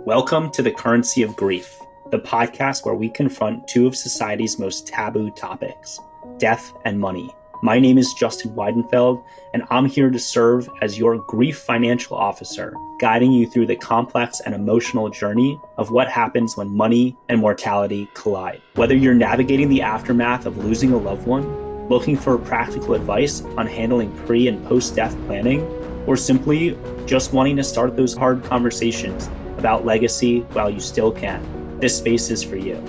Welcome to the Currency of Grief, the podcast where we confront two of society's most taboo topics, death and money. My name is Justin Weidenfeld, and I'm here to serve as your grief financial officer, guiding you through the complex and emotional journey of what happens when money and mortality collide. Whether you're navigating the aftermath of losing a loved one, looking for practical advice on handling pre- and post-death planning, or simply just wanting to start those hard conversations about legacy while you still can, this space is for you.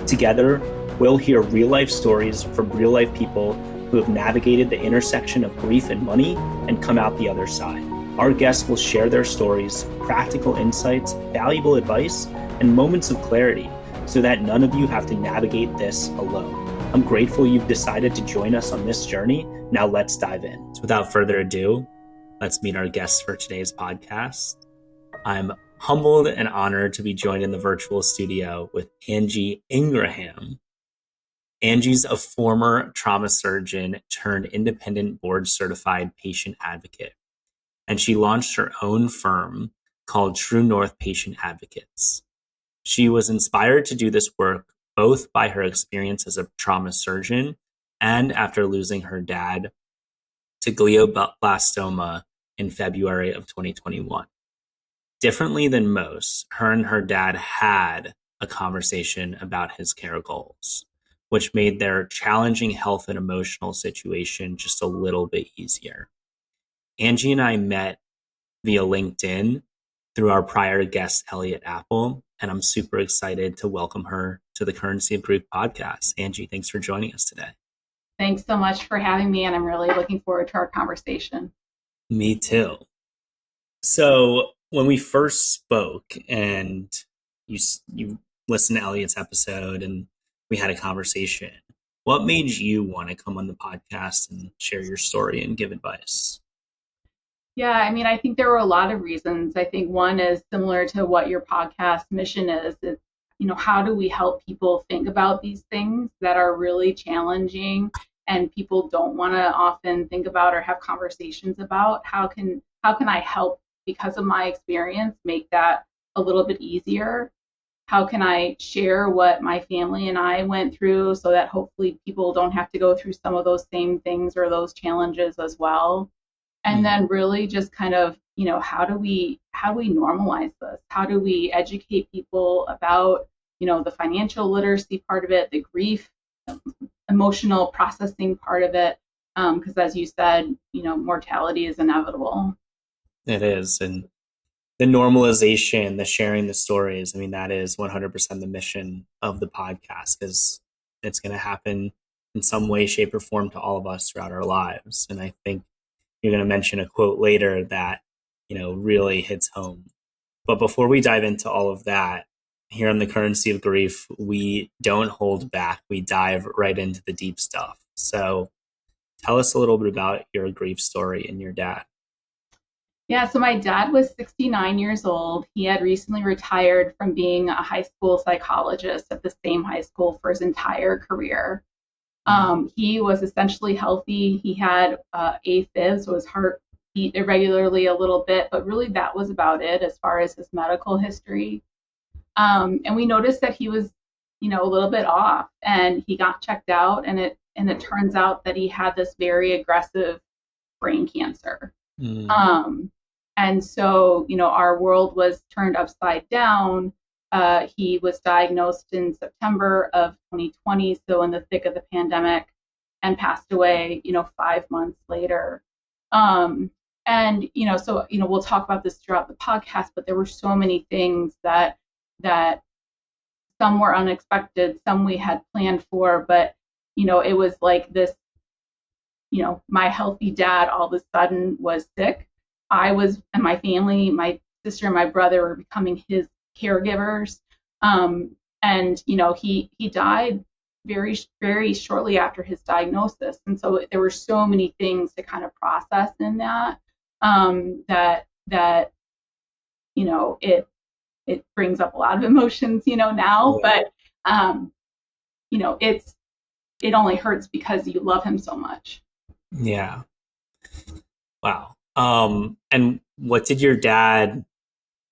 Together, we'll hear real-life stories from real-life people who have navigated the intersection of grief and money and come out the other side. Our guests will share their stories, practical insights, valuable advice, and moments of clarity so that none of you have to navigate this alone. I'm grateful you've decided to join us on this journey. Now let's dive in. So without further ado, let's meet our guests for today's podcast. I'm humbled and honored to be joined in the virtual studio with Angie Ingraham. Angie's a former trauma surgeon turned independent board certified patient advocate, and she launched her own firm called True North Patient Advocates. She was inspired to do this work both by her experience as a trauma surgeon and after losing her dad to glioblastoma in February of 2021. Differently than most, her and her dad had a conversation about his care goals, which made their challenging health and emotional situation just a little bit easier. Angie and I met via LinkedIn through our prior guest, Elliot Apple, and I'm super excited to welcome her to the Currency of Grief podcast. Angie, thanks for joining us today. Thanks so much for having me, and I'm really looking forward to our conversation. Me too. So when we first spoke and you listened to Elliot's episode and we had a conversation, what made you want to come on the podcast and share your story and give advice? Yeah, I think there were a lot of reasons. I think one is similar to what your podcast mission is. It's, how do we help people think about these things that are really challenging and people don't want to often think about or have conversations about? How can I help, because of my experience, make that a little bit easier? How can I share what my family and I went through so that hopefully people don't have to go through some of those same things or those challenges as well? And then really just kind of, how do we normalize this? How do we educate people about, the financial literacy part of it, the grief, emotional processing part of it? Because as you said, mortality is inevitable. It is. And the normalization, the sharing the stories, that is 100% the mission of the podcast, because it's going to happen in some way, shape, or form to all of us throughout our lives. And I think you're going to mention a quote later that, really hits home. But before we dive into all of that, here on the Currency of Grief, we don't hold back. We dive right into the deep stuff. So tell us a little bit about your grief story and your dad. Yeah, so my dad was 69 years old. He had recently retired from being a high school psychologist at the same high school for his entire career. He was essentially healthy. He had AFib, so his heart beat irregularly a little bit, but really that was about it as far as his medical history. And we noticed that he was, a little bit off, and he got checked out, and it turns out that he had this very aggressive brain cancer. And so, our world was turned upside down. He was diagnosed in September of 2020, so in the thick of the pandemic, and passed away, 5 months later. We'll talk about this throughout the podcast, but there were so many things that some were unexpected, some we had planned for, but, it was like this, my healthy dad all of a sudden was sick. And my family, my sister and my brother were becoming his caregivers. He died very, very shortly after his diagnosis. And so there were so many things to kind of process in that, it brings up a lot of emotions, now, but, it only hurts because you love him so much. Yeah. Wow. And what did your dad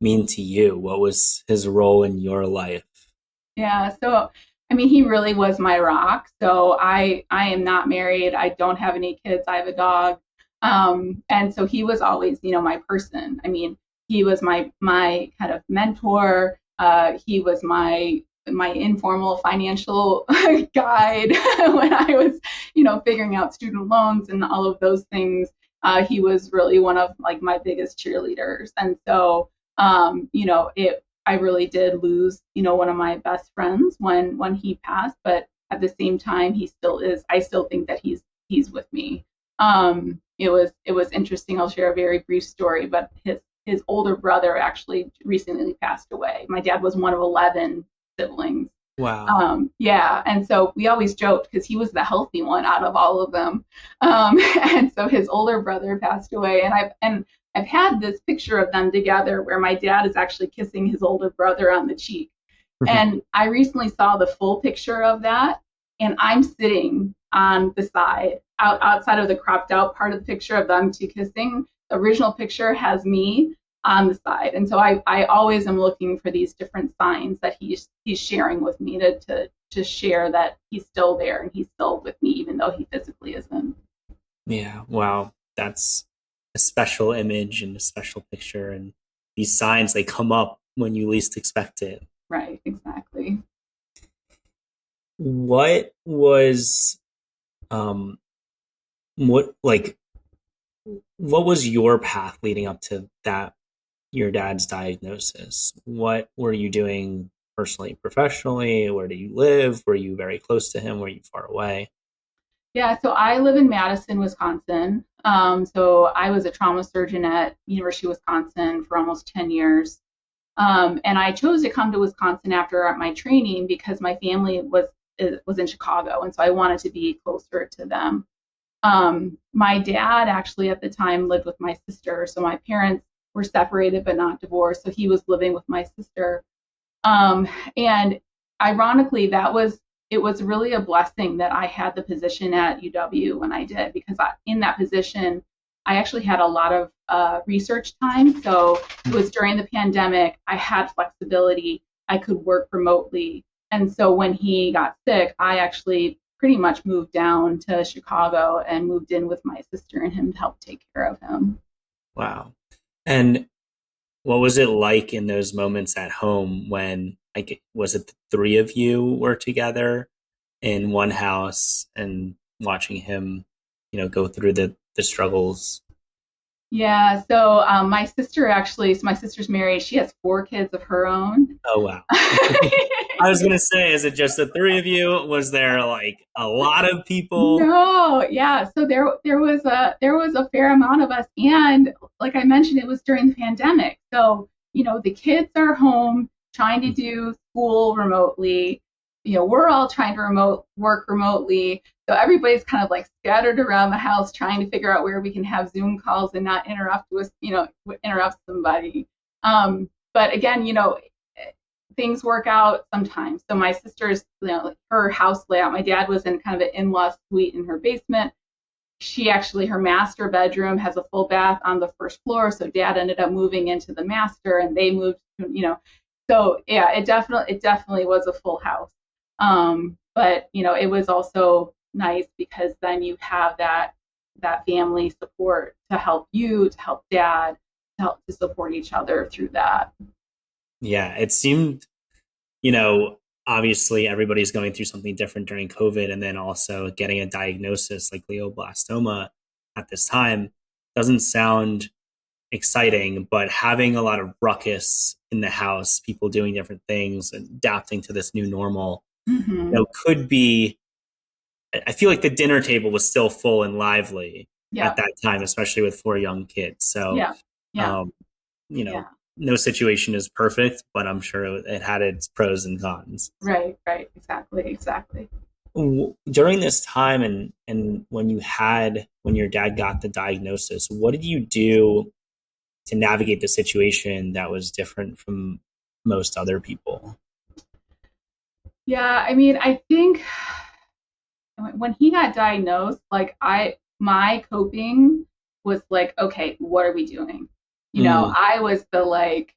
mean to you? What was his role in your life? Yeah. So, I mean, he really was my rock. So I am not married. I don't have any kids. I have a dog. And so he was always, my person. I mean, he was my kind of mentor. He was my informal financial guide when I was, figuring out student loans and all of those things. He was really one of like my biggest cheerleaders. And so, I really did lose, one of my best friends when he passed, but at the same time, he still is. I still think that he's with me. It was interesting. I'll share a very brief story, but his older brother actually recently passed away. My dad was one of 11 siblings. Wow. Yeah, and so we always joked because he was the healthy one out of all of them. And so his older brother passed away, and I've had this picture of them together where my dad is actually kissing his older brother on the cheek. And I recently saw the full picture of that, and I'm sitting on the side, outside of the cropped out part of the picture of them two kissing. The original picture has me on the side. And so I always am looking for these different signs that he's sharing with me to share that he's still there and he's still with me, even though he physically isn't. Yeah. Wow. That's a special image and a special picture. And these signs, they come up when you least expect it. Right, exactly. What was, what, like, what was your path leading up to that, your dad's diagnosis? What were you doing personally, professionally? Where do you live? Were you very close to him? Were you far away? Yeah, so I live in Madison, Wisconsin. So I was a trauma surgeon at University of Wisconsin for almost 10 years. And I chose to come to Wisconsin after my training because my family was in Chicago, and so I wanted to be closer to them. My dad actually at the time lived with my sister, so my parents were separated but not divorced. So he was living with my sister. And ironically, it was really a blessing that I had the position at UW when I did, because in that position, I actually had a lot of research time. So it was during the pandemic. I had flexibility. I could work remotely. And so when he got sick, I actually pretty much moved down to Chicago and moved in with my sister and him to help take care of him. Wow. And what was it like in those moments at home when, like, was it the three of you were together in one house and watching him, go through the struggles? Yeah, so my sister's married. She has 4 kids of her own. Oh, wow. I was gonna say, is it just the three of you? Was there like a lot of people? No, yeah. So there was a fair amount of us, and like I mentioned, it was during the pandemic. So the kids are home trying to do school remotely. We're all trying to work remotely. So everybody's kind of like scattered around the house trying to figure out where we can have Zoom calls and not interrupt somebody. But again, things work out sometimes. So my sister's, her house layout, my dad was in kind of an in-law suite in her basement. Her master bedroom has a full bath on the first floor. So dad ended up moving into the master, and they moved, so yeah, it definitely was a full house. But it was also nice because then you have that family support to help you, to help dad, to help to support each other through that. Yeah, it seemed, you know, obviously everybody's going through something different during COVID, and then also getting a diagnosis like glioblastoma at this time doesn't sound exciting, but having a lot of ruckus in the house, people doing different things, adapting to this new normal, Mm-hmm. could be. I feel like the dinner table was still full and lively at Yeah, that time, especially with four young kids. So, yeah, yeah, um, you know, yeah. no situation is perfect, but I'm sure it had its pros and cons. Right, right. Exactly, exactly. During this time, and when your dad got the diagnosis, what did you do to navigate the situation that was different from most other people? Yeah, I mean, I think when he got diagnosed, like my coping was like, okay, what are we doing? Mm, I was the like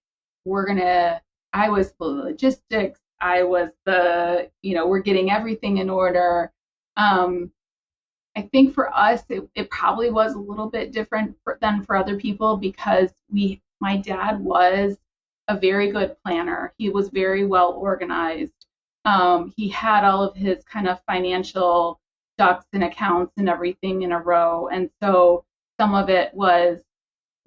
I was the logistics, I was we're getting everything in order. I think for us, it probably was a little bit different than for other people because my dad was a very good planner. He was very well organized. He had all of his kind of financial ducks and accounts and everything in a row. And so some of it was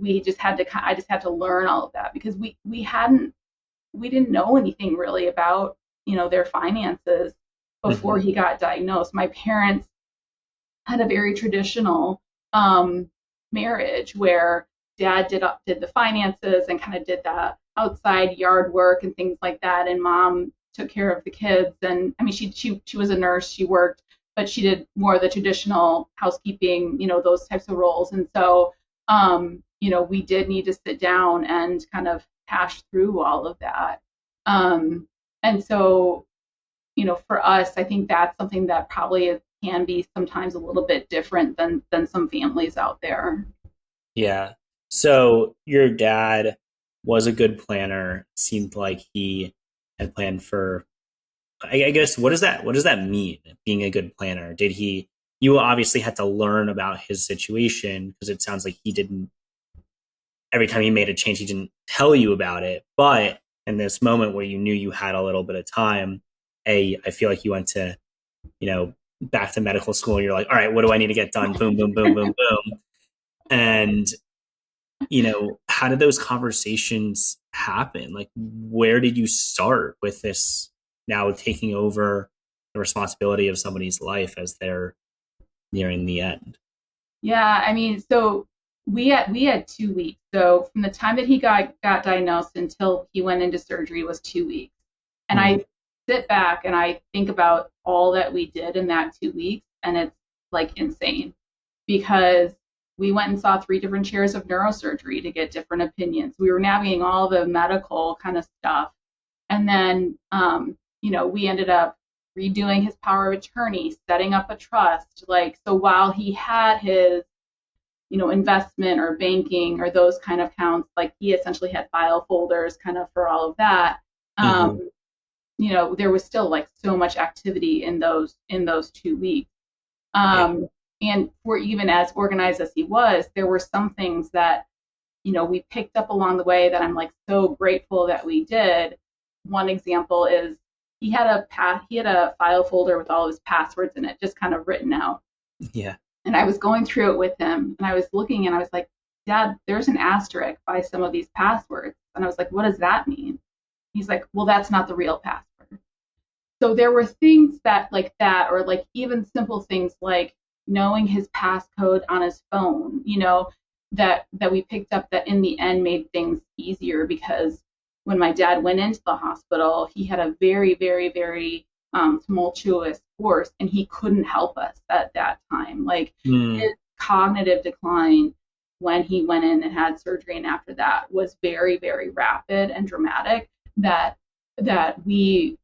I just had to learn all of that because we didn't know anything really about, their finances before he got diagnosed. My parents had a very traditional marriage where dad did the finances and kind of did the outside yard work and things like that, and mom took care of the kids. And I mean, she was a nurse, she worked, but she did more of the traditional housekeeping, those types of roles. And so, we did need to sit down and kind of hash through all of that. And so, for us, I think that's something that probably can be sometimes a little bit different than some families out there. Yeah. So your dad was a good planner. Seemed like he had planned for, I guess, what does that mean, being a good planner? You obviously had to learn about his situation because it sounds like every time he made a change, he didn't tell you about it. But in this moment where you knew you had a little bit of time, I feel like you went to, back to medical school. And you're like, all right, what do I need to get done? Boom, boom, boom, boom, boom. And, how did those conversations happen? Like, where did you start with this now taking over the responsibility of somebody's life as they're nearing the end? Yeah, I mean, so we had 2 weeks. So from the time that he got diagnosed until he went into surgery was 2 weeks. And I sit back and I think about all that we did in that 2 weeks, and it's like insane because we went and saw 3 different chairs of neurosurgery to get different opinions. We were navigating all the medical kind of stuff. And then, we ended up redoing his power of attorney, setting up a trust. Like, so while he had his, investment or banking or those kind of accounts, like he essentially had file folders kind of for all of that. There was still like so much activity in those 2 weeks. And for even as organized as he was, there were some things that, we picked up along the way that I'm like so grateful that we did. One example is he had a file folder with all of his passwords in it, just kind of written out. Yeah. And I was going through it with him and I was looking and I was like, Dad, there's an asterisk by some of these passwords. And I was like, what does that mean? He's like, well, that's not the real password. So there were things that like that, or like even simple things like knowing his passcode on his phone, that we picked up that in the end made things easier because when my dad went into the hospital, he had a very, very, very tumultuous course and he couldn't help us at that time. Like his cognitive decline when he went in and had surgery and after that was very, very rapid and dramatic that we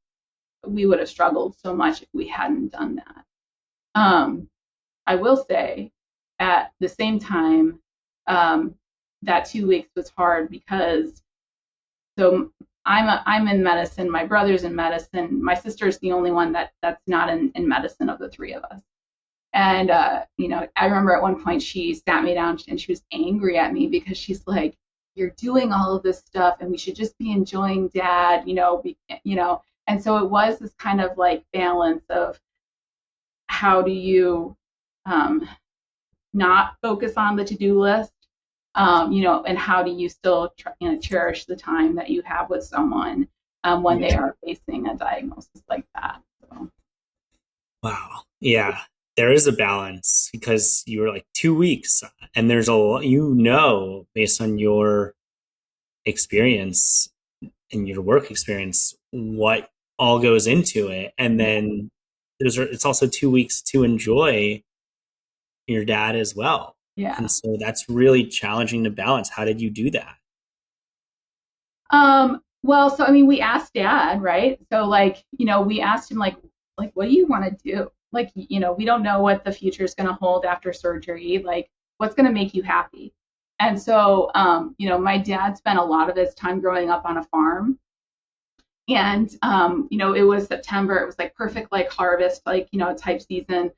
would have struggled so much if we hadn't done that. I will say at the same time, that 2 weeks was hard because so I'm in medicine, my brother's in medicine, my sister's the only one that's not in medicine of the 3 of us. And I remember at one point she sat me down and she was angry at me because she's like, you're doing all of this stuff and we should just be enjoying Dad, and so it was this kind of like balance of how do you not focus on the to-do list, and how do you still cherish the time that you have with someone when they are facing a diagnosis like that. So. Wow. Yeah, there is a balance because you were like 2 weeks and there's based on your experience and your work experience, what all goes into it. And then it's also 2 weeks to enjoy your dad as well. Yeah. And so that's really challenging to balance. How did you do that? Well, so I mean, we asked Dad, right? So we asked him like, what do you want to do? Like, we don't know what the future is going to hold after surgery. Like, what's going to make you happy? And so, my dad spent a lot of his time growing up on a farm. And, it was September. It was like perfect, like harvest, like, type season.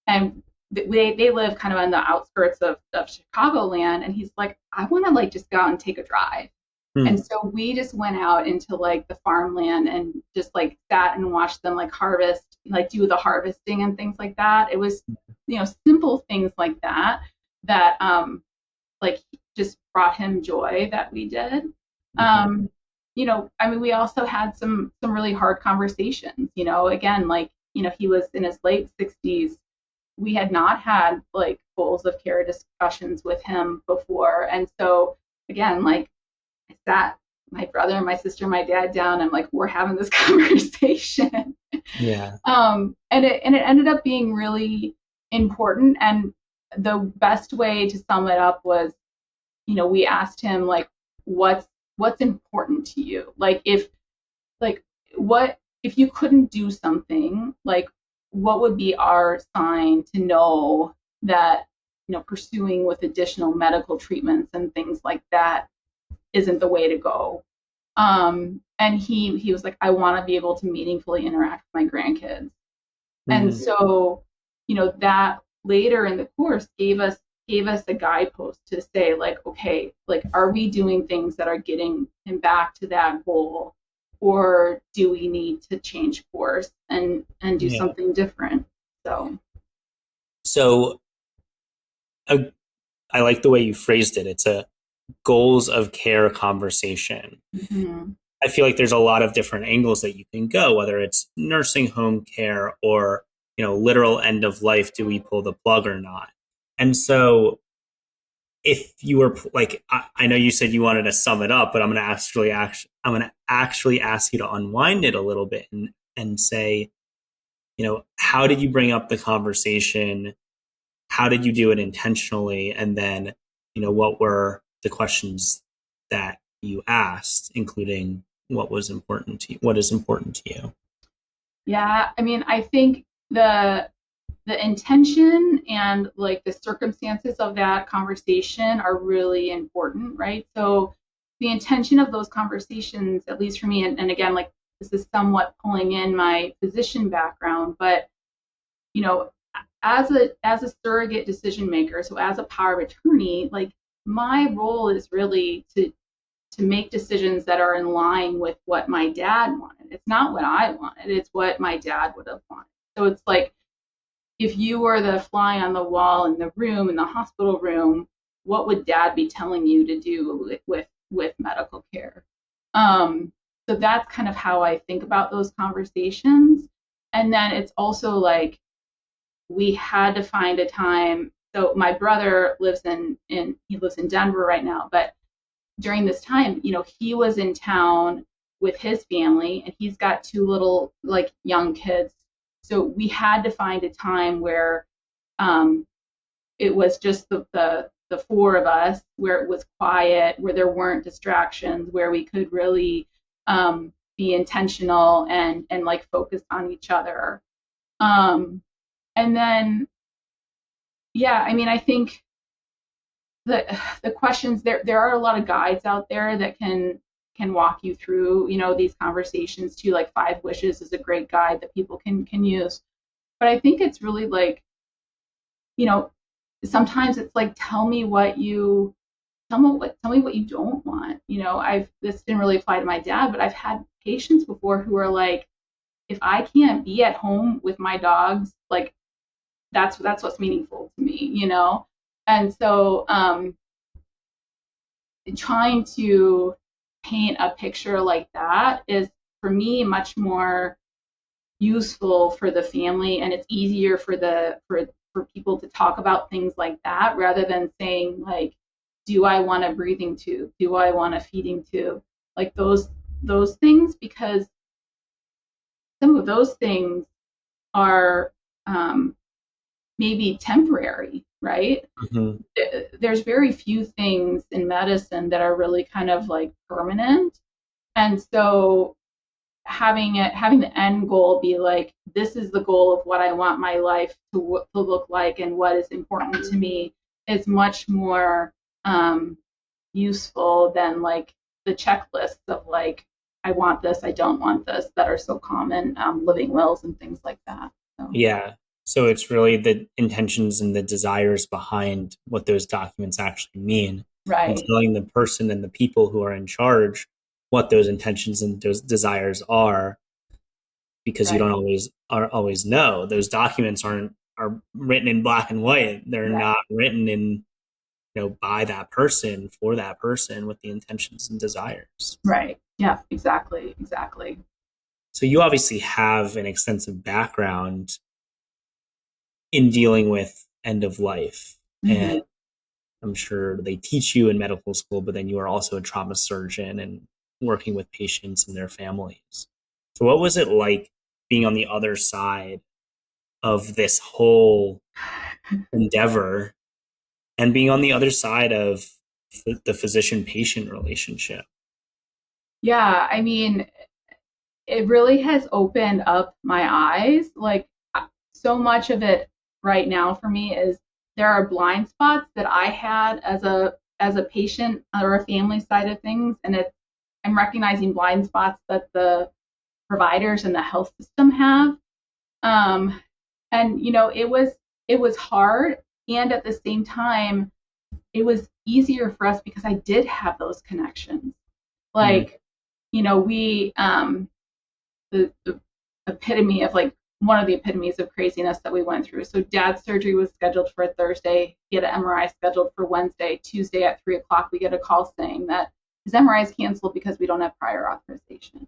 And they live kind of on the outskirts of Chicagoland. And he's like, I want to like just go out and take a drive. And so we just went out into like the farmland and just like sat and watched them like harvest, like do the harvesting and things like that. It was, simple things like that like just brought him joy that we did. We also had some really hard conversations, again, like, he was in his late 60s. We had not had like goals of care discussions with him before. And so again, like I sat my brother and my sister and my dad down and like, we're having this conversation. Yeah. And it ended up being really important. And the best way to sum it up was, we asked him like, what's important to you? Like if you couldn't do something, like what would be our sign to know that, pursuing with additional medical treatments and things like that isn't the way to go. And he was like, I want to be able to meaningfully interact with my grandkids. And so, that later in the course gave us a guidepost to say like, okay, like, are we doing things that are getting him back to that goal, or do we need to change course and do something different? So I like the way you phrased it. It's a goals of care conversation. I feel like there's a lot of different angles that you can go, whether it's nursing home care or, literal end of life. Do we pull the plug or not? And so if you were like, I know you said you wanted to sum it up, but I'm going to actually ask you to unwind it a little bit and say, how did you bring up the conversation? How did you do it intentionally? And then, what were the questions that you asked, including what is important to you? Yeah, I mean, I think the intention and like the circumstances of that conversation are really important, right? So the intention of those conversations, at least for me, and again, like this is somewhat pulling in my physician background, but as a surrogate decision maker, so as a power of attorney, like my role is really to make decisions that are in line with what my dad wanted. It's not what I wanted, it's what my dad would have wanted. So it's like, if you were the fly on the wall in the room, in the hospital room, what would dad be telling you to do with medical care? So that's kind of how I think about those conversations. And then it's also like, we had to find a time. So my brother lives in Denver right now, but during this time, he was in town with his family, and he's got two little like young kids. So we had to find a time where it was just the four of us, where it was quiet, where there weren't distractions, where we could really be intentional and like focus on each other. And then, I mean, I think the questions, there are a lot of guides out there that can walk you through, these conversations too. Like 5 Wishes is a great guide that people can use. But I think it's really like, sometimes it's like, tell me what you don't want. This didn't really apply to my dad, but I've had patients before who are like, if I can't be at home with my dogs, like that's what's meaningful to me, And so trying to paint a picture like that is, for me, much more useful for the family, and it's easier for people to talk about things like that, rather than saying like, do I want a breathing tube? Do I want a feeding tube? Like those things, because some of those things are maybe temporary, right? There's very few things in medicine that are really kind of like permanent. And so having the end goal be like, this is the goal of what I want my life to look like and what is important to me, is much more useful than like the checklists of like, I want this, I don't want this, that are so common, living wills and things like that. So. Yeah. So it's really the intentions and the desires behind what those documents actually mean, and Right. telling the person and the people who are in charge what those intentions and those desires are, because you Right. don't always know. Those documents are written in black and white. They're Right. not written in, by that person for that person with the intentions and desires. Right. Yeah, exactly. Exactly. So you obviously have an extensive background in dealing with end of life. Mm-hmm. And I'm sure they teach you in medical school, but then you are also a trauma surgeon and working with patients and their families. So what was it like being on the other side of this whole endeavor and being on the other side of the physician patient relationship? Yeah, I mean, it really has opened up my eyes. Like so much of it right now for me is there are blind spots that I had as a patient or a family side of things, and I'm recognizing blind spots that the providers and the health system have. Um, and it was hard, and at the same time, it was easier for us because I did have those connections. Mm. Like, we the epitome of like one of the epitomes of craziness that we went through. So dad's surgery was scheduled for Thursday. He had an MRI scheduled for Wednesday. Tuesday at 3:00, we get a call saying that his MRI is canceled because we don't have prior authorization.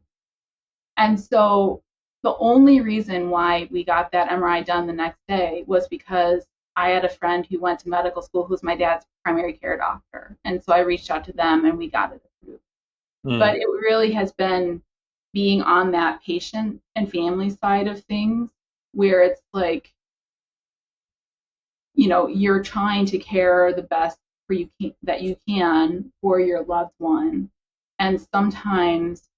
And so the only reason why we got that MRI done the next day was because I had a friend who went to medical school who's my dad's primary care doctor. And so I reached out to them and we got it approved. But Mm. it really has been being on that patient and family side of things where it's like, you're trying to care the best for that you can for your loved one. And sometimes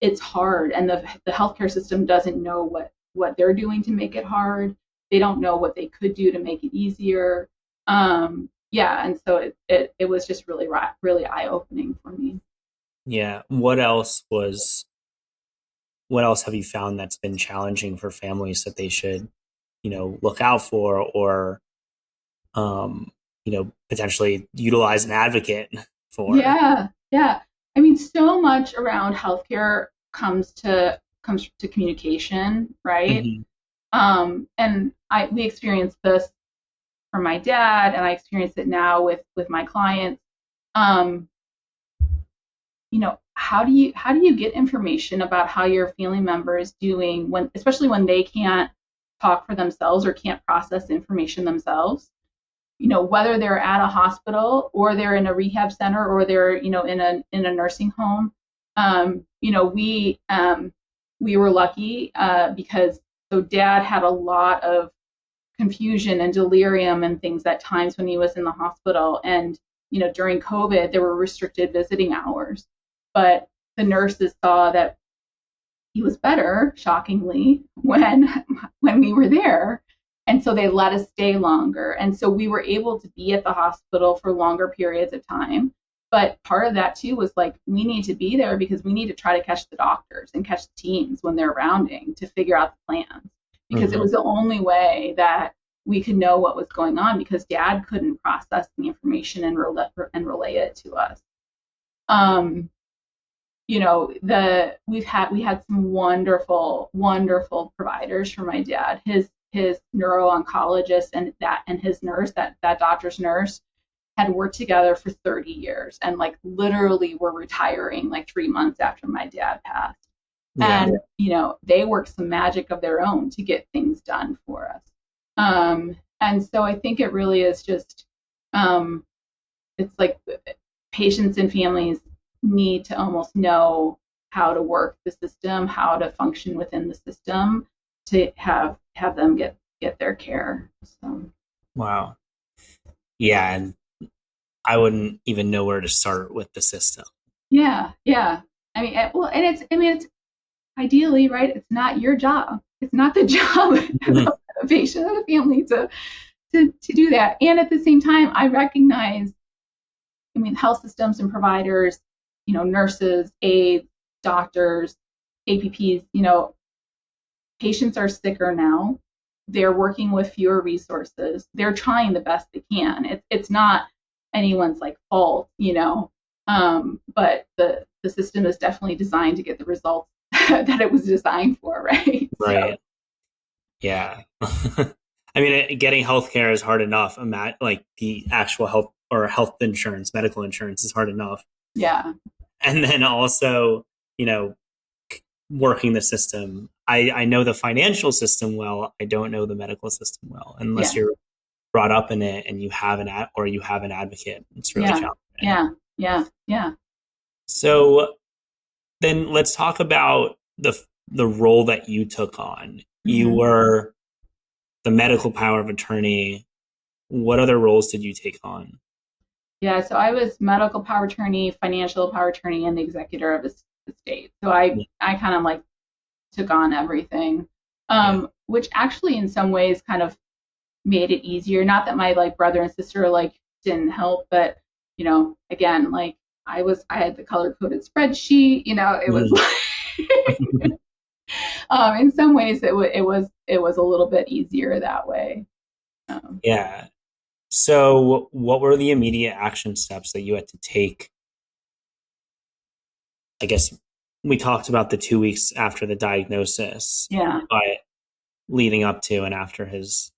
it's hard, and the healthcare system doesn't know what they're doing to make it hard. They don't know what they could do to make it easier. Yeah, and so it was just really really eye opening for me. Yeah. What else have you found that's been challenging for families that they should, look out for, or potentially utilize an advocate for? Yeah, yeah. I mean, so much around healthcare comes to communication, right? Hmm. And we experienced this from my dad, and I experience it now with my clients. Um, how do you get information about how your family member is doing when, especially when they can't talk for themselves or can't process information themselves? Whether they're at a hospital or they're in a rehab center or they're, in a nursing home. We were lucky because so dad had a lot of confusion and delirium and things at times when he was in the hospital. And, during COVID, there were restricted visiting hours. But the nurses saw that he was better, shockingly, when we were there. And so they let us stay longer. And so we were able to be at the hospital for longer periods of time. But part of that too was like we need to be there because we need to try to catch the doctors and catch the teams when they're rounding to figure out the plans. Because it Hmm. was the only way that we could know what was going on because dad couldn't process the information and relay it to us. Um, we had some wonderful providers for my dad. His neuro-oncologist and his nurse, that doctor's nurse, had worked together for 30 years and like literally were retiring like 3 months after my dad passed. Yeah. And they worked some magic of their own to get things done for us. And so I think it really is just it's like patients and families need to almost know how to work the system, how to function within the system to have them get their care. So Wow. Yeah. And I wouldn't even know where to start with the system. yeah, yeah. I mean, it's ideally right. It's not your job. It's not the job of Mhm. the patient or the family to do that. And at the same time, I recognize I mean, health systems and providers, nurses, aides, doctors, APPs, patients are sicker now. They're working with fewer resources. They're trying the best they can. It's not anyone's like fault, but the system is definitely designed to get the results that it was designed for, right? Right. So. Yeah. I mean, getting healthcare is hard enough. Like the actual health or health insurance, medical insurance is hard enough. Yeah. And then also, working the system. I know the financial system well. I don't know the medical system well, unless you're brought up in it and you have an advocate. It's really challenging. Yeah. So then let's talk about the role that you took on. Mm-hmm. You were the medical power of attorney. What other roles did you take on? Yeah, so I was medical power of attorney, financial power of attorney, and the executor of the estate. So I kind of like took on everything, which actually in some ways kind of made it easier. Not that my like brother and sister like didn't help, but again, like I had the color coded spreadsheet. It was like in some ways it was a little bit easier that way. Yeah. So what were the immediate action steps that you had to take? I guess we talked about the 2 weeks after the diagnosis. Yeah. But leading up to and after his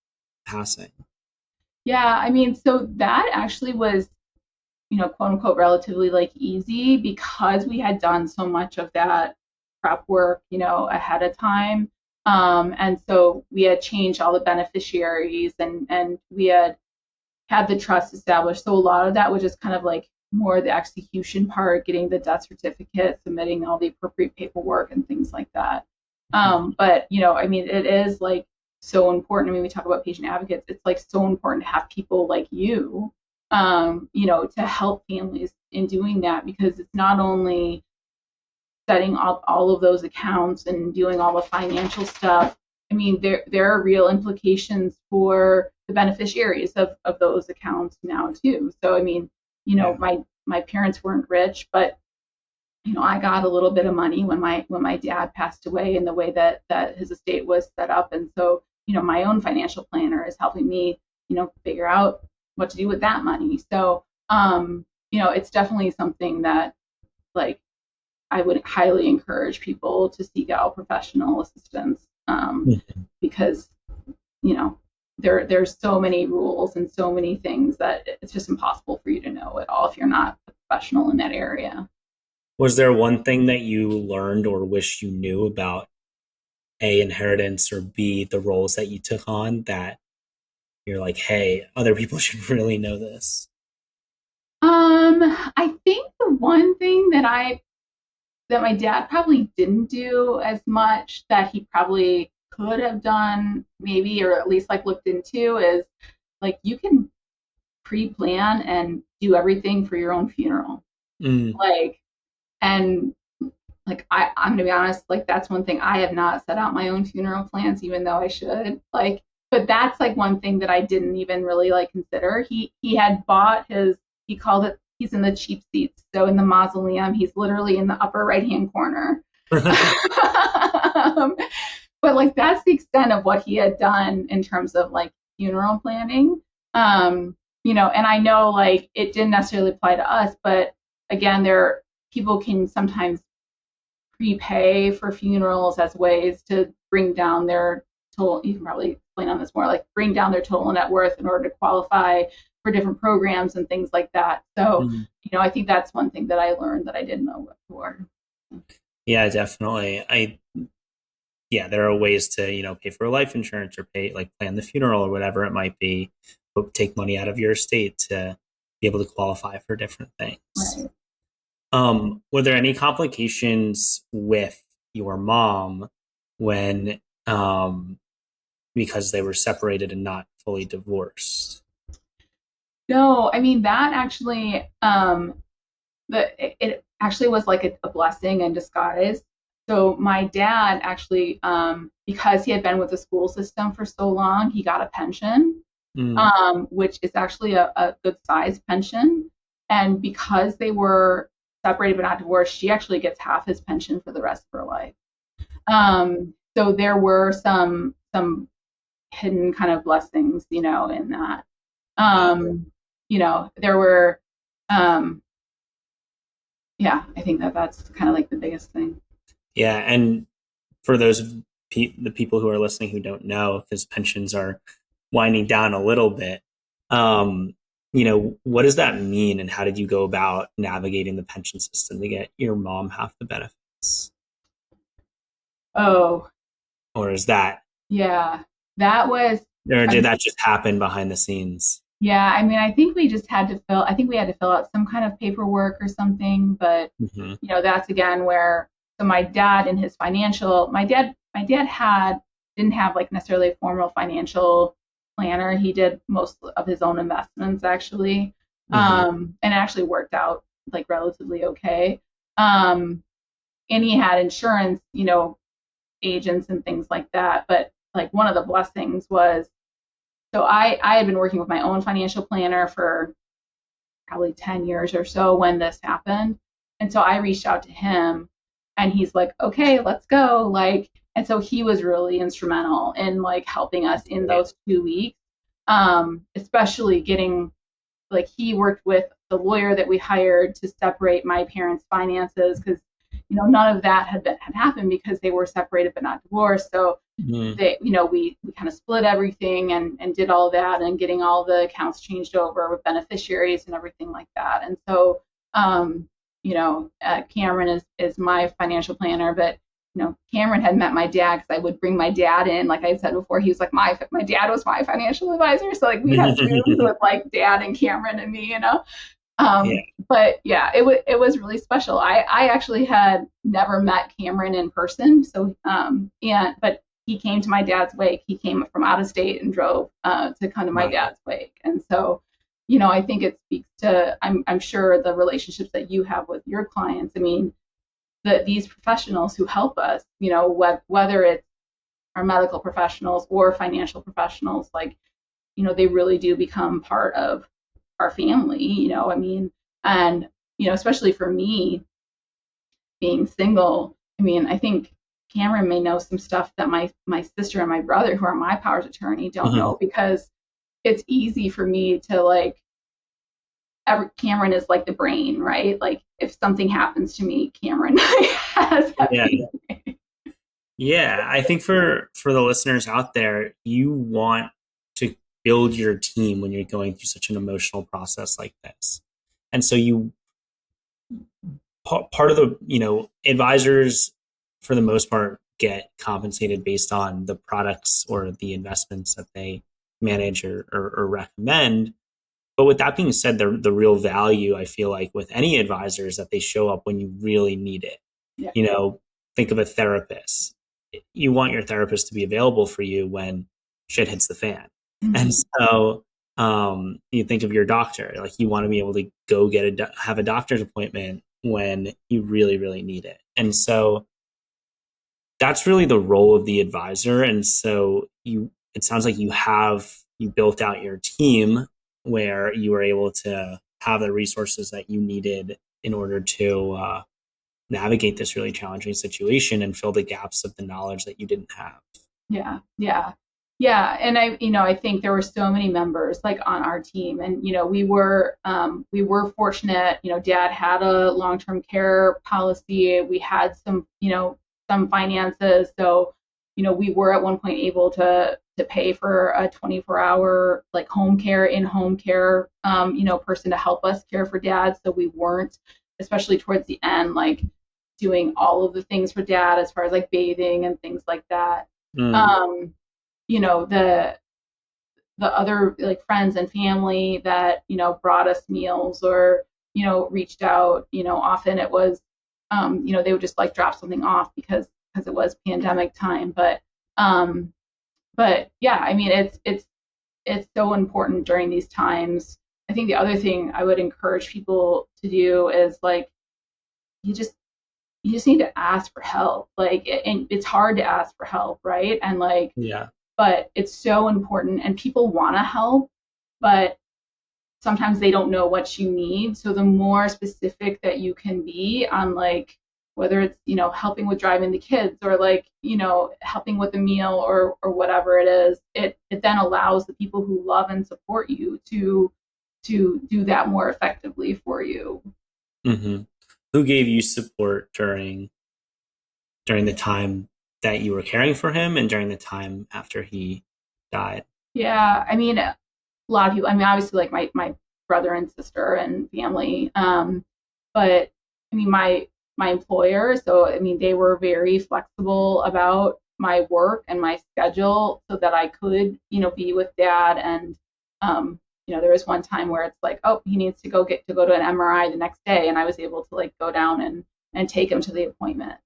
passing. Yeah, I mean, so that actually was, quote unquote, relatively like easy because we had done so much of that prep work, ahead of time. And so we had changed all the beneficiaries and we had the trust established. So a lot of that was just kind of like more the execution part, getting the death certificate, submitting all the appropriate paperwork and things like that. But, I mean, it is like so important. I mean, we talk about patient advocates. It's like so important to have people like you, to help families in doing that, because it's not only setting up all of those accounts and doing all the financial stuff. I mean, there are real implications for the beneficiaries of those accounts now too. So, I mean, my parents weren't rich, but I got a little bit of money when my dad passed away, and the way that his estate was set up. And so, my own financial planner is helping me, figure out what to do with that money. So, it's definitely something that like I would highly encourage people to seek out professional assistance, because, there's so many rules and so many things that it's just impossible for you to know it all if you're not a professional in that area. Was there one thing that you learned or wish you knew about A, inheritance, or B, the roles that you took on that you're like, hey, other people should really know this? I think the one thing that my dad probably didn't do as much that he probably could have done maybe, or at least like looked into, is like you can pre-plan and do everything for your own funeral. Like, and like I'm gonna be honest, like that's one thing I have not set out my own funeral plans, even though I should. Like, but that's like one thing that I didn't even really like consider. He had bought he called it, he's in the cheap seats. So in the mausoleum, he's literally in the upper right hand corner. But like that's the extent of what he had done in terms of like funeral planning. And I know like it didn't necessarily apply to us, but again, people can sometimes prepay for funerals as ways to bring down their total. You can probably explain on this more, like bring down their total net worth in order to qualify for different programs and things like that. So, I think that's one thing that I learned that I didn't know before. Yeah, definitely. There are ways to, pay for life insurance or plan the funeral or whatever it might be, but take money out of your estate to be able to qualify for different things. Right. Were there any complications with your mom when, because they were separated and not fully divorced? No, I mean that actually, it actually was like a blessing in disguise. So my dad actually, because he had been with the school system for so long, he got a pension, which is actually a good size pension. And because they were separated but not divorced, she actually gets half his pension for the rest of her life. So there were some hidden kind of blessings, in that. There were, I think that's kind of like the biggest thing. Yeah, and for those the people who are listening who don't know, because pensions are winding down a little bit, what does that mean, and how did you go about navigating the pension system to get your mom half the benefits? Oh, or is that that was, or did that just happen behind the scenes? Yeah, I mean, I think we had to fill out some kind of paperwork or something, but that's again where, so my dad and his financial, my dad didn't have like necessarily a formal financial planner. He did most of his own investments actually. And it actually worked out like relatively okay. And he had insurance, agents and things like that. But like one of the blessings was, so I had been working with my own financial planner for probably 10 years or so when this happened. And so I reached out to him and he's like, okay, let's go. Like, and so he was really instrumental in like helping us in those 2 weeks, especially getting, like, he worked with the lawyer that we hired to separate my parents' finances because none of that had happened because they were separated but not divorced. So they, we kind of split everything and did all that, and getting all the accounts changed over with beneficiaries and everything like that. And so, Cameron is my financial planner, but Cameron had met my dad because I would bring my dad in. Like I said before, he was like my dad was my financial advisor. So like we had Zooms with like dad and Cameron and me, But yeah, it was really special. I actually had never met Cameron in person. So, but he came to my dad's wake. He came from out of state and drove to come to my dad's wake. And so, I think it speaks to, I'm sure, the relationships that you have with your clients. I mean, these professionals who help us, whether it's our medical professionals or financial professionals, like, they really do become part of our family, I mean, and, especially for me being single, I mean, I think Cameron may know some stuff that my sister and my brother, who are my powers attorney, don't know, because it's easy for me to like, Cameron is like the brain, right? Like if something happens to me, Cameron has everything. Yeah, I think for the listeners out there, you want to build your team when you're going through such an emotional process like this. And so part of the, advisors for the most part get compensated based on the products or the investments that they manage or recommend. But with that being said, the real value, I feel like, with any advisor is that they show up when you really need it. Yeah. Think of a therapist. You want your therapist to be available for you when shit hits the fan. And so you think of your doctor, like you want to be able to go have a doctor's appointment when you really, really need it. And so that's really the role of the advisor. And so it sounds like you built out your team where you were able to have the resources that you needed in order to navigate this really challenging situation and fill the gaps of the knowledge that you didn't have. Yeah. And I think there were so many members like on our team, and, we were fortunate, Dad had a long-term care policy. We had some finances. So, we were at one point able to pay for a 24-hour like in-home care, person to help us care for Dad. So we weren't, especially towards the end, like doing all of the things for Dad as far as like bathing and things like that. The other like friends and family that, brought us meals or, reached out, often it was, they would just like drop something off because it was pandemic time. But yeah, I mean, it's so important during these times. I think the other thing I would encourage people to do is like, you just need to ask for help. Like, and it's hard to ask for help, right? And like, but it's so important, and people want to help, but sometimes they don't know what you need. So the more specific that you can be on like whether it's, helping with driving the kids or like, helping with a meal or whatever it is, it then allows the people who love and support you to do that more effectively for you. Mm-hmm. Who gave you support during the time that you were caring for him and during the time after he died? Yeah, I mean, a lot of people. I mean, obviously, like my brother and sister and family. But I mean, my employer. So I mean, they were very flexible about my work and my schedule, so that I could, be with Dad. And there was one time where it's like, oh, he needs to go to an MRI the next day, and I was able to like go down and take him to the appointment.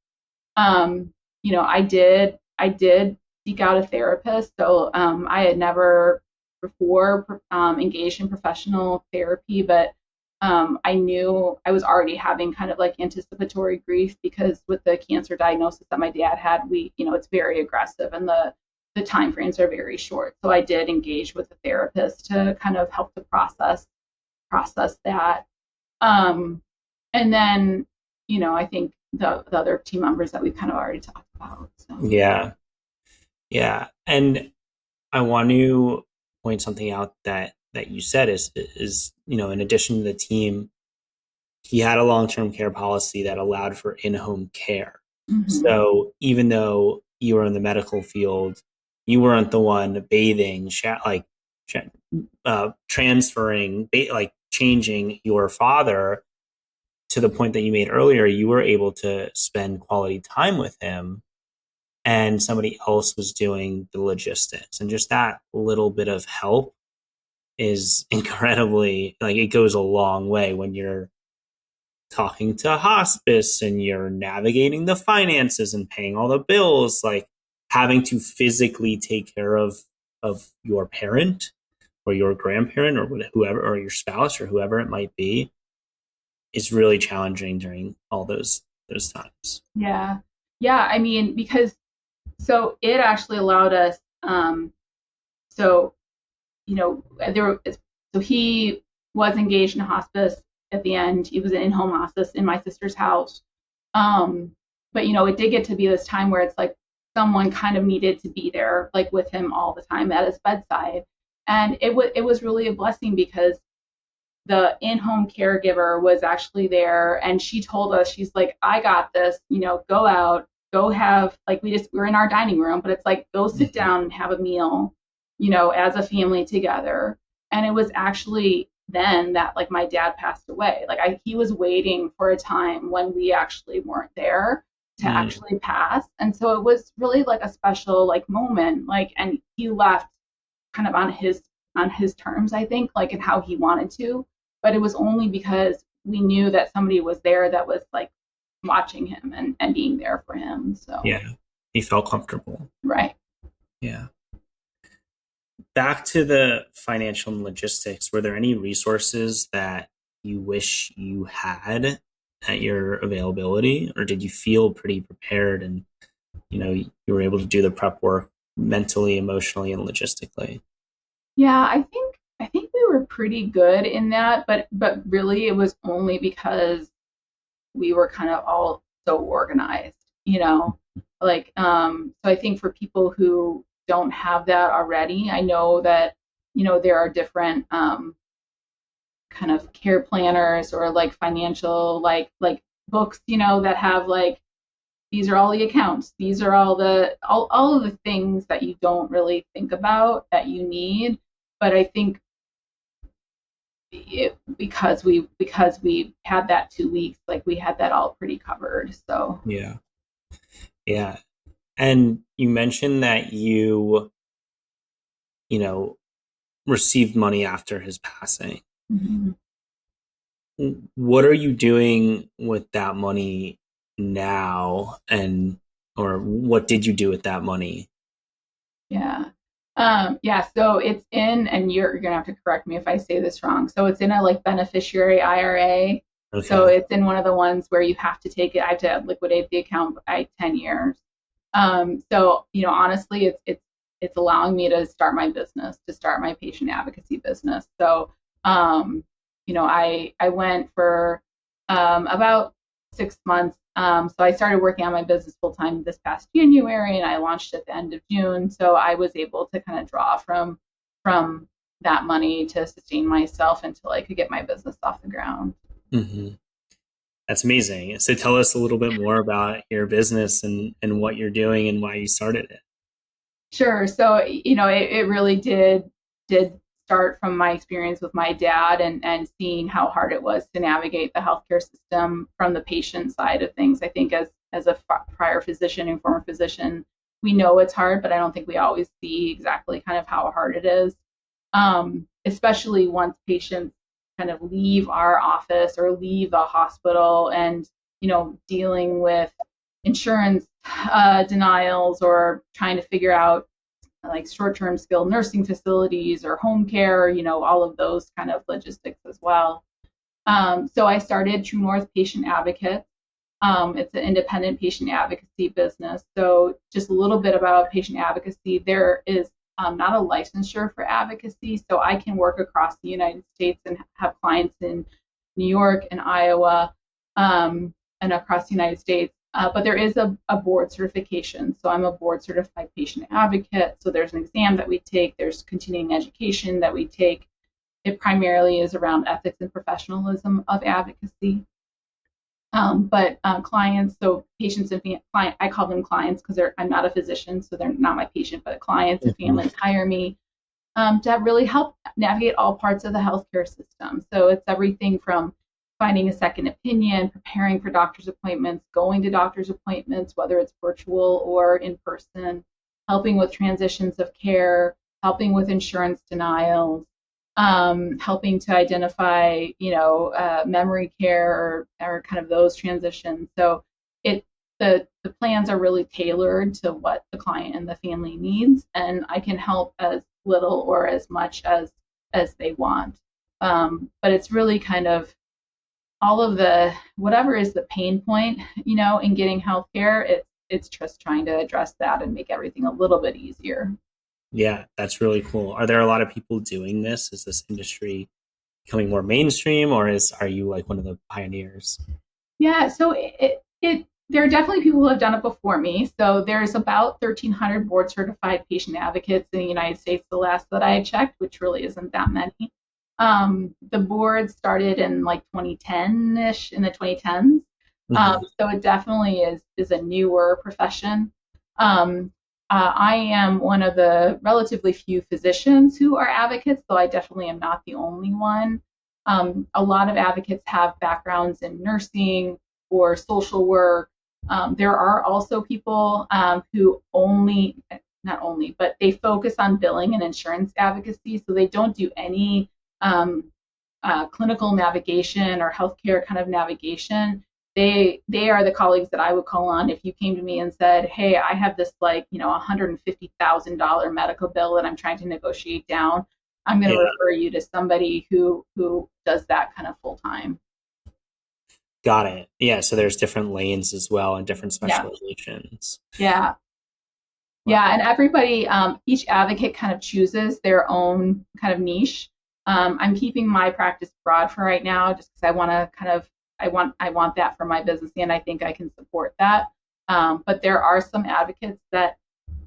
I did seek out a therapist. So I had never before engaged in professional therapy, but I knew I was already having kind of like anticipatory grief because with the cancer diagnosis that my dad had, it's very aggressive and the time frames are very short. So I did engage with a therapist to kind of help to process that. And then, I think the other team members that we kind of already talked about. So. Yeah. Yeah. And I want to point something out that you said is, in addition to the team, he had a long-term care policy that allowed for in-home care. Mm-hmm. So even though you were in the medical field, you weren't the one bathing, transferring, like changing your father to the point that you made earlier. You were able to spend quality time with him and somebody else was doing the logistics. And just that little bit of help is incredibly, like, it goes a long way when you're talking to hospice and you're navigating the finances and paying all the bills, like having to physically take care of your parent or your grandparent or whoever, or your spouse or whoever it might be, is really challenging during all those times. Yeah. Yeah. I mean, because so it actually allowed us, so, so he was engaged in hospice at the end. He was in home hospice in my sister's house. But, it did get to be this time where it's like someone kind of needed to be there, like with him all the time at his bedside. And it was really a blessing because the in-home caregiver was actually there and she told us, she's like, I got this, go out, go have, like, we're in our dining room, but it's like, go sit down and have a meal, as a family together. And it was actually then that like my dad passed away. Like he was waiting for a time when we actually weren't there to actually pass. And so it was really like a special like moment, like, and he left kind of on his terms, I think, like in how he wanted to. But it was only because we knew that somebody was there that was like watching him and being there for him. So yeah, he felt comfortable. Right. Yeah. Back to the financial and logistics, were there any resources that you wish you had at your availability, or did you feel pretty prepared and you were able to do the prep work mentally, emotionally, and logistically? Yeah, I think we were pretty good in that, but really it was only because we were kind of all so organized, like so I think for people who don't have that already, I know that there are different kind of care planners or like financial like books, that have like these are all the accounts, these are all of the things that you don't really think about that you need. But I think because we had that 2 weeks, like we had that all pretty covered. So yeah. And you mentioned that you received money after his passing. Mm-hmm. What are you doing with that money now, or what did you do with that money? Yeah. So it's in, and you're gonna have to correct me if I say this wrong. So it's in a like beneficiary IRA. Okay. So it's in one of the ones where you have to take it. I have to liquidate the account by 10 years. So honestly, it's allowing me to start my business, to start my patient advocacy business. So I went for about 6 months. So I started working on my business full time this past January, and I launched at the end of June. So I was able to kind of draw from that money to sustain myself until I could get my business off the ground. Mm-hmm. That's amazing. So tell us a little bit more about your business and what you're doing and why you started it. Sure. So, it really did start from my experience with my dad and seeing how hard it was to navigate the healthcare system from the patient side of things. I think as a prior physician and former physician, we know it's hard, but I don't think we always see exactly kind of how hard it is. Especially once patients kind of leave our office or leave the hospital and, dealing with insurance denials or trying to figure out like short-term skilled nursing facilities or home care, all of those kind of logistics as well. So I started True North Patient Advocate. It's an independent patient advocacy business. So just a little bit about patient advocacy. There is not a licensure for advocacy, so I can work across the United States and have clients in New York and Iowa and across the United States. But there is a board certification. So I'm a board certified patient advocate. So there's an exam that we take, there's continuing education that we take. It primarily is around ethics and professionalism of advocacy. But clients, so patients and client, I call them clients because I'm not a physician, so they're not my patient, but clients and families hire me to really help navigate all parts of the healthcare system. So it's everything from finding a second opinion, preparing for doctor's appointments, going to doctor's appointments, whether it's virtual or in person, helping with transitions of care, helping with insurance denials, helping to identify, memory care or kind of those transitions. So the plans are really tailored to what the client and the family needs, and I can help as little or as much as they want. But it's really kind of all of the whatever is the pain point, in getting healthcare. It's just trying to address that and make everything a little bit easier. Yeah, that's really cool. Are there a lot of people doing this? Is this industry becoming more mainstream, or are you like one of the pioneers? Yeah, so there are definitely people who have done it before me. So there's about 1,300 board certified patient advocates in the United States, the last that I checked, which really isn't that many. The board started in like 2010-ish, in the 2010s. So it definitely is a newer profession. I am one of the relatively few physicians who are advocates, though I definitely am not the only one. A lot of advocates have backgrounds in nursing or social work. There are also people who not only, but they focus on billing and insurance advocacy, so they don't do any clinical navigation or healthcare kind of navigation. They are the colleagues that I would call on if you came to me and said, hey, I have this $150,000 medical bill that I'm trying to negotiate down. I'm going to refer you to somebody who does that kind of full time. Got it. Yeah. So there's different lanes as well and different specializations. Yeah. Yeah. And everybody, each advocate kind of chooses their own kind of niche. I'm keeping my practice broad for right now, just because I want to I want that for my business, and I think I can support that. But there are some advocates that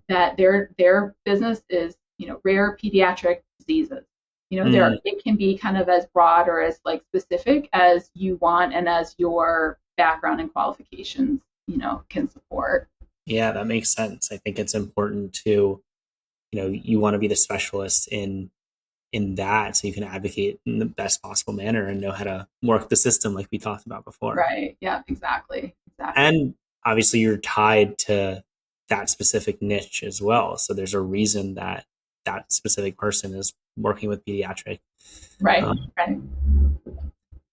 their business is, rare pediatric diseases. It can be kind of as broad or as like specific as you want and as your background and qualifications, can support. Yeah, that makes sense. I think it's important to, you want to be the specialist in that so you can advocate in the best possible manner and know how to work the system like we talked about before. Right. Yeah, exactly. And obviously you're tied to that specific niche as well. So there's a reason that specific person is working with pediatric. Right. Right.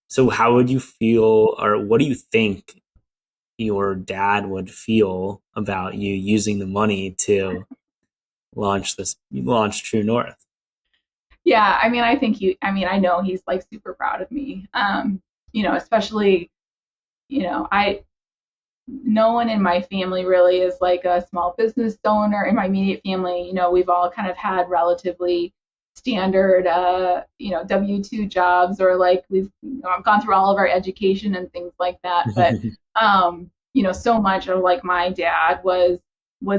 So how would you feel, or what do you think your dad would feel about you using the money to launch True North? Yeah, I mean, I know he's like super proud of me. Especially, no one in my family really is like a small business owner. In my immediate family, we've all kind of had relatively standard, W-2 jobs, or like we've gone through all of our education and things like that. But, so much of like my dad was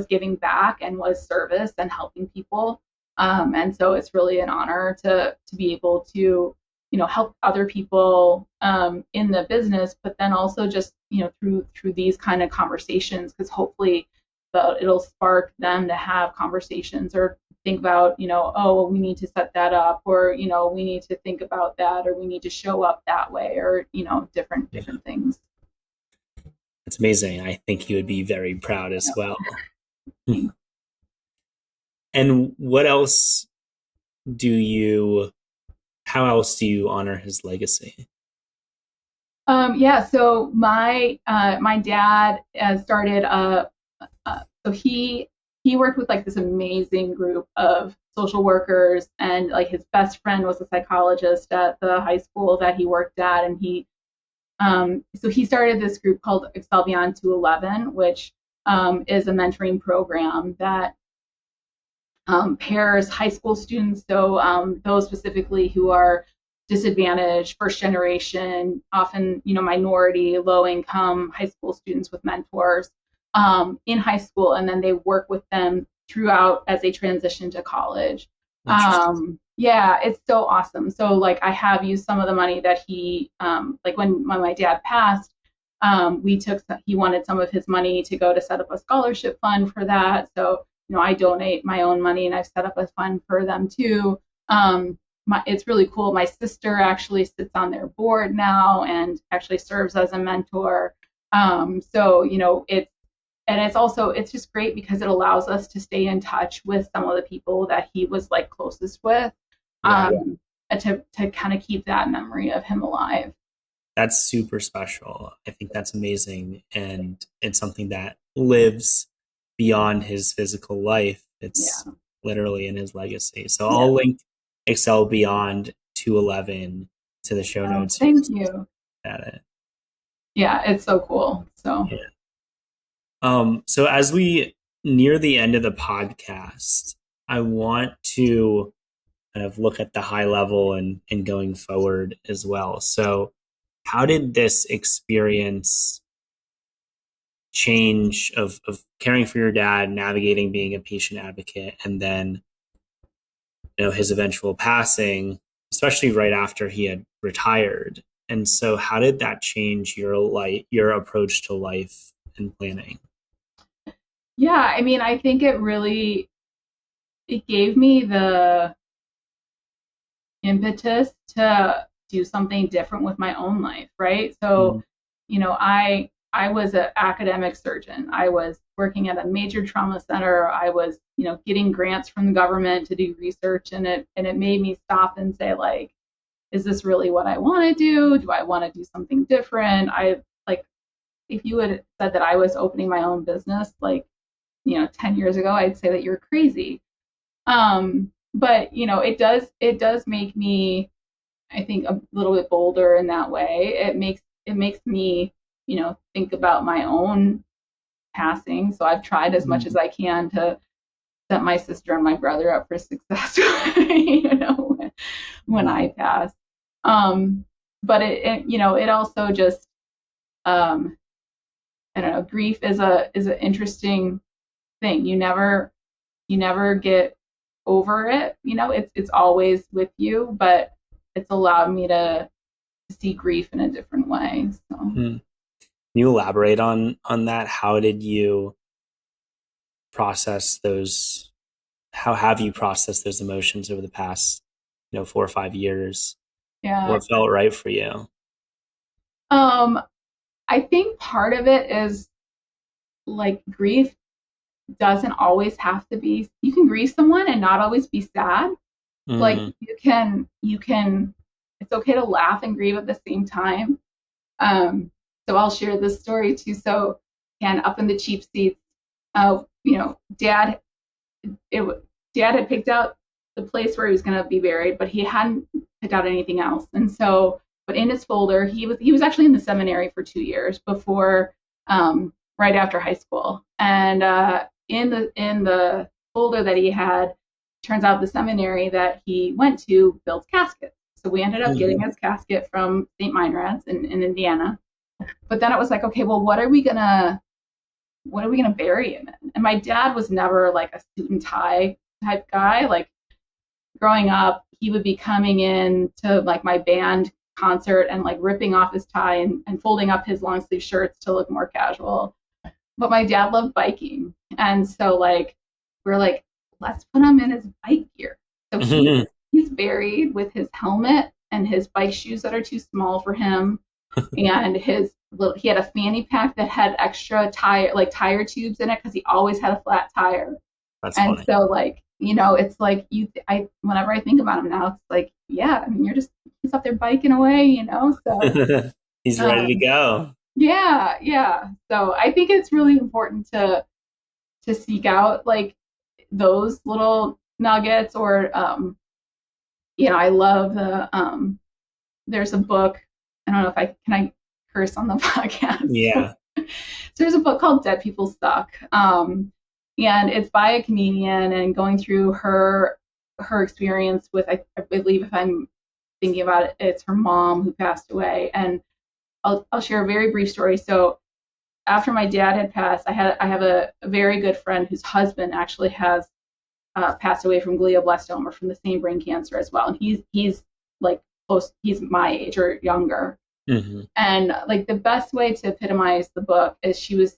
giving back and was service and helping people. And so it's really an honor to be able to, help other people in the business, but then also just, through these kind of conversations, because hopefully it'll spark them to have conversations or think about, oh, we need to set that up, or, we need to think about that, or we need to show up that way, or, different things. That's amazing. I think he would be very proud as well. And how else do you honor his legacy? So my dad started so he worked with like this amazing group of social workers, and like his best friend was a psychologist at the high school that he worked at, and so he started this group called Excel Beyond 211, which is a mentoring program that pairs high school students, so those specifically who are disadvantaged, first generation, often minority, low income high school students with mentors in high school, and then they work with them throughout as they transition to college. It's so awesome. So like I have used some of the money that he like when my dad passed, he wanted some of his money to go to set up a scholarship fund for that. So I donate my own money, and I've set up a fund for them too. It's really cool. My sister actually sits on their board now and actually serves as a mentor. It's just great because it allows us to stay in touch with some of the people that he was like closest with, to kind of keep that memory of him alive. That's super special. I think that's amazing. And it's something that lives beyond his physical life. It's literally in his legacy. So I'll link Excel Beyond 211 to the show notes. Thank you. At it. Yeah, it's so cool. So so as we near the end of the podcast, I want to kind of look at the high level and going forward as well. So how did this experience change of caring for your dad, navigating being a patient advocate, and then his eventual passing, especially right after he had retired? And so how did that change your approach to life and planning? Yeah, I mean, I think it gave me the impetus to do something different with my own life, right? So, I was an academic surgeon. I was working at a major trauma center. I was, getting grants from the government to do research, and it made me stop and say, like, is this really what I want to do? Do I want to do something different? If you had said that I was opening my own business, 10 years ago, I'd say that you're crazy. But it does make me, I think, a little bit bolder in that way. It makes me, think about my own passing. So I've tried as much as I can to set my sister and my brother up for success, when I pass. But it also just, I don't know, grief is an interesting thing. You never get over it. It's always with you, but it's allowed me to see grief in a different way. So. Can you elaborate on that? How did you process those? How have you processed those emotions over the past, 4 or 5 years? Yeah. What felt right for you? I think part of it is like grief doesn't always have to be, you can grieve someone and not always be sad. Like you can, it's okay to laugh and grieve at the same time. So I'll share this story too. So up in the cheap seats, Dad had picked out the place where he was going to be buried, but he hadn't picked out anything else. And so, but in his folder, he was actually in the seminary for 2 years before, right after high school. And in the folder that he had, turns out the seminary that he went to builds caskets. So we ended up getting his casket from St. Meinrad's in Indiana. But then it was like, okay, well, what are we gonna bury him in? And my dad was never like a suit and tie type guy. Like growing up, he would be coming in to like my band concert and like ripping off his tie and folding up his long sleeve shirts to look more casual. But my dad loved biking. And so like we're like, let's put him in his bike gear. So he's buried with his helmet and his bike shoes that are too small for him. And he had a fanny pack that had extra tire tubes in it because he always had a flat tire. That's and funny. So like, it's like whenever I think about him now, it's like, yeah, I mean, he's up there biking away, so he's ready to go. Yeah. So I think it's really important to seek out like those little nuggets or, I love there's a book. I don't know if can I curse on the podcast? Yeah. So there's a book called Dead People Suck. And it's by a comedian and going through her experience with, I believe if I'm thinking about it, it's her mom who passed away. And I'll share a very brief story. So after my dad had passed, I have a very good friend whose husband actually has passed away from glioblastoma, from the same brain cancer as well. And he's like close, he's my age or younger. And like the best way to epitomize the book is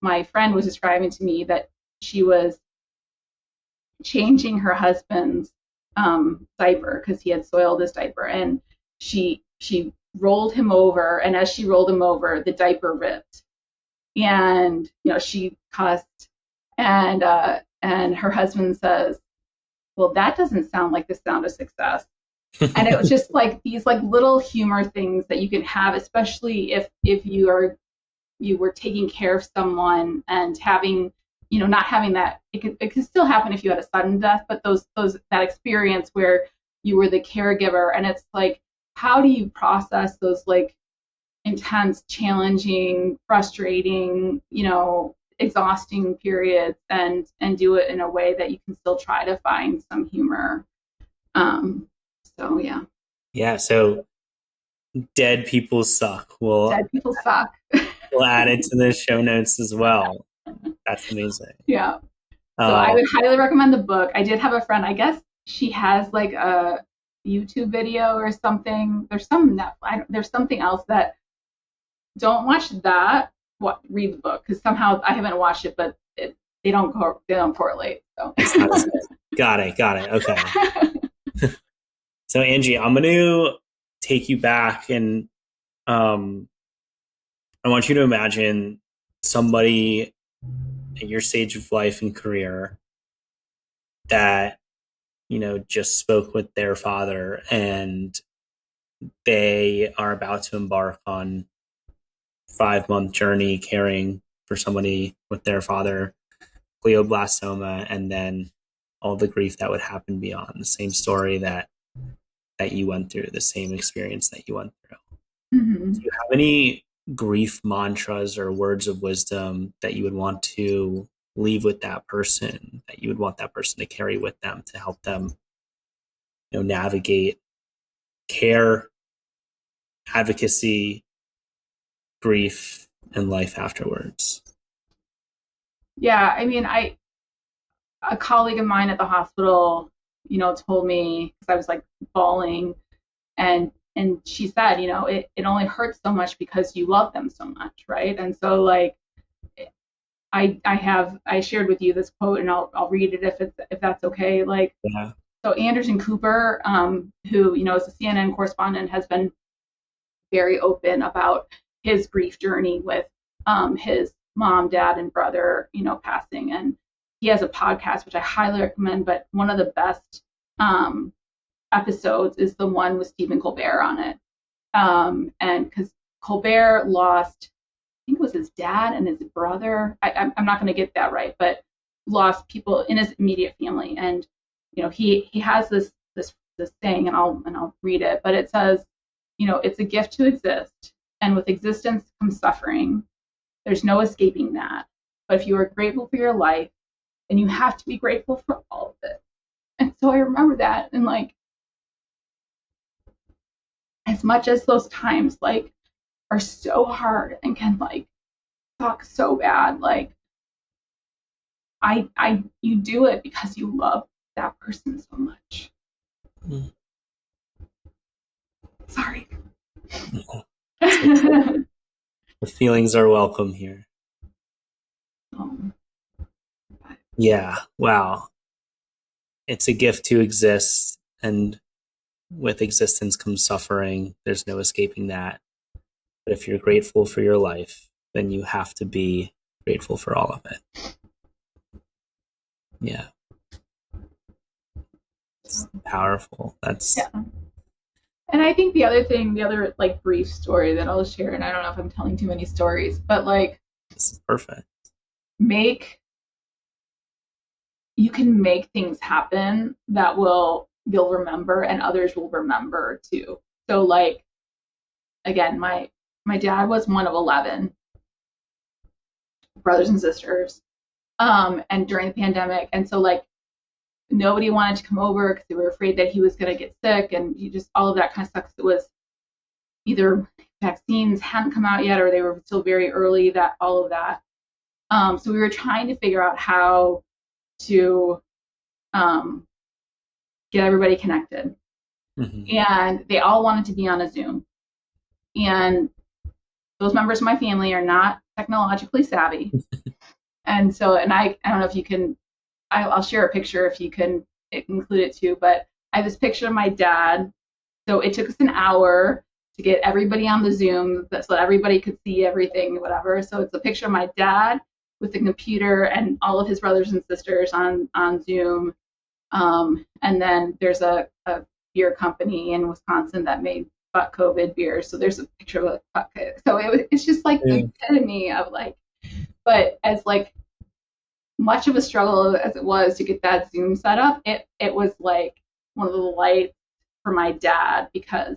my friend was describing to me that she was changing her husband's diaper because he had soiled his diaper, and she rolled him over, and as she rolled him over, the diaper ripped, and she cussed, and her husband says, well, that doesn't sound like the sound of success. And it was just like these like little humor things that you can have, especially if you were taking care of someone and having, not having that, it could still happen if you had a sudden death, but that experience where you were the caregiver, and it's like, how do you process those like intense, challenging, frustrating, exhausting periods and do it in a way that you can still try to find some humor. So yeah. Yeah. So Dead People Suck. Dead People Suck. We'll add it to the show notes as well. That's amazing. Yeah. So I would highly recommend the book. I did have a friend, I guess she has like a YouTube video or something. There's there's something else that, don't watch that. Read the book, because somehow I haven't watched it, but they don't correlate. So Got it. Okay. So Angie, I'm going to take you back, and I want you to imagine somebody at your stage of life and career that, just spoke with their father, and they are about to embark on a 5-month journey caring for somebody with their father, glioblastoma, and then all the grief that would happen beyond. The same story that you went through, the same experience that you went through. Do you have any grief mantras or words of wisdom that you would want to leave with that person, that you would want that person to carry with them to help them, navigate care, advocacy, grief, and life afterwards? Yeah, I mean, a colleague of mine at the hospital, told me, because I was like bawling, and she said, it only hurts so much because you love them so much, right? And so like I shared with you this quote, and I'll read it if that's okay. Like, Yeah. So Anderson Cooper, who is a CNN correspondent, has been very open about his grief journey with his mom, dad, and brother, passing, and he has a podcast which I highly recommend. But one of the best episodes is the one with Stephen Colbert on it, and because Colbert lost, I think it was his dad and his brother. I'm not going to get that right, but lost people in his immediate family, and he has this saying, and I'll read it, but it says, it's a gift to exist, and with existence comes suffering. There's no escaping that. But if you are grateful for your life, then you have to be grateful for all of it. And so I remember that, and like, as much as those times like are so hard and can like suck so bad, like you do it because you love that person so much. Mm. Sorry. The feelings are welcome here. Yeah. Wow. It's a gift to exist, and with existence comes suffering. There's no escaping that. But if you're grateful for your life, then you have to be grateful for all of it. Yeah. It's powerful. That's yeah. And I think the other like brief story that I'll share, and I don't know if I'm telling too many stories, but like, this is perfect. You can make things happen that you'll remember, and others will remember too. So like, again, my dad was one of 11 brothers and sisters, and during the pandemic, and so like nobody wanted to come over because they were afraid that he was going to get sick, and just all of that kind of stuff. It was either vaccines hadn't come out yet, or they were still very early, that all of that. So we were trying to figure out how to get everybody connected. Mm-hmm. And they all wanted to be on a Zoom. And those members of my family are not technologically savvy. And so, and I don't know if you can, I'll share a picture if you can include it too, but I have this picture of my dad. So it took us an hour to get everybody on the Zoom so that everybody could see everything, whatever. So it's a picture of my dad with the computer and all of his brothers and sisters on Zoom. And then there's a beer company in Wisconsin that made fuck COVID beer. So there's a picture of a fuck. So it's just like the epitome of like, but as like much of a struggle as it was to get that Zoom set up, it was like one of the lights for my dad because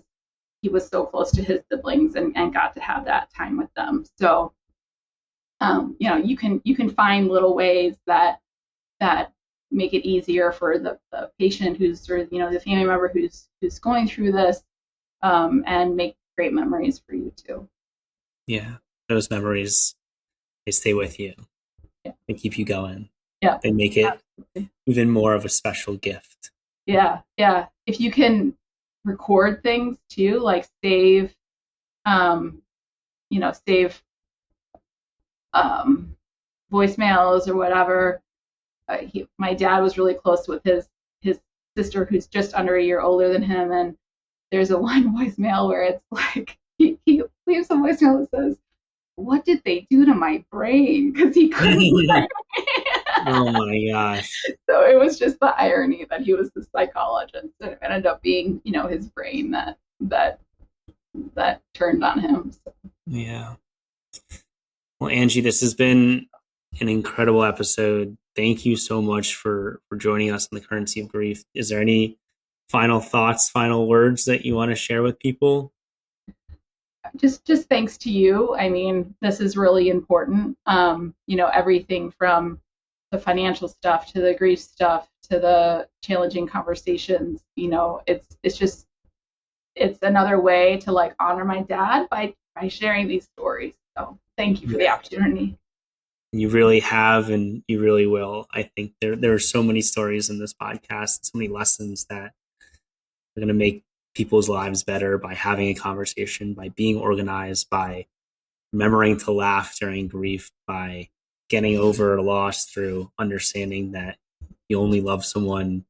he was so close to his siblings and got to have that time with them. So, you can find little ways that make it easier for the patient who's sort of, the family member who's going through this, and make great memories for you too. Yeah, those memories, they stay with you. Yeah. They keep you going. Yeah, they make it absolutely even more of a special gift. Yeah. If you can record things too, like save voicemails or whatever. My dad was really close with his sister, who's just under a year older than him, and there's a one voicemail where it's like he leaves a voicemail that says, "What did they do to my brain?" Because he couldn't. Oh my gosh! So it was just the irony that he was the psychologist, and it ended up being his brain that turned on him. So. Yeah. Well, Angie, this has been an incredible episode. Thank you so much for joining us on the Currency of Grief. Is there any final thoughts, final words that you want to share with people? Just thanks to you. I mean, this is really important. Everything from the financial stuff to the grief stuff to the challenging conversations, it's another way to like honor my dad by sharing these stories. So thank you for the opportunity. You really have, and you really will. I think there are so many stories in this podcast, so many lessons that are going to make people's lives better by having a conversation, by being organized, by remembering to laugh during grief, by getting over a loss through understanding that you only love someone,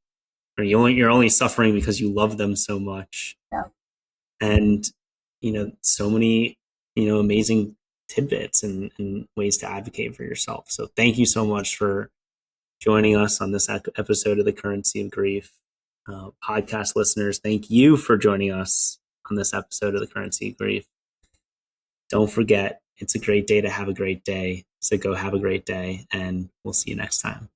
or you're only suffering because you love them so much. Yeah. And so many amazing tidbits and ways to advocate for yourself. So thank you so much for joining us on this episode of the Currency of Grief. Podcast listeners, thank you for joining us on this episode of the Currency of Grief. Don't forget, it's a great day to have a great day. So go have a great day, and we'll see you next time.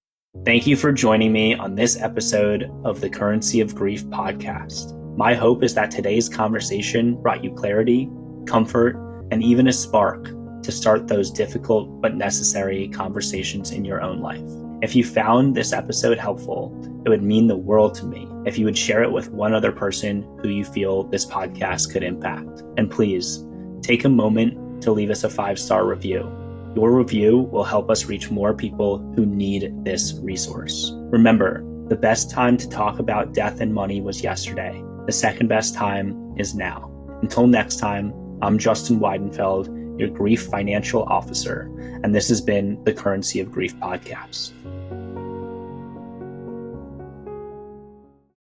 Thank you for joining me on this episode of the Currency of Grief podcast. My hope is that today's conversation brought you clarity, comfort, and even a spark to start those difficult but necessary conversations in your own life. If you found this episode helpful, It would mean the world to me if you would share it with one other person who you feel this podcast could impact. And please, take a moment to leave us a 5-star review. Your review will help us reach more people who need this resource. Remember, the best time to talk about death and money was yesterday. The second best time is now. Until next time, I'm Justin Weidenfeld, your Grief Financial Officer, and this has been the Currency of Grief podcast.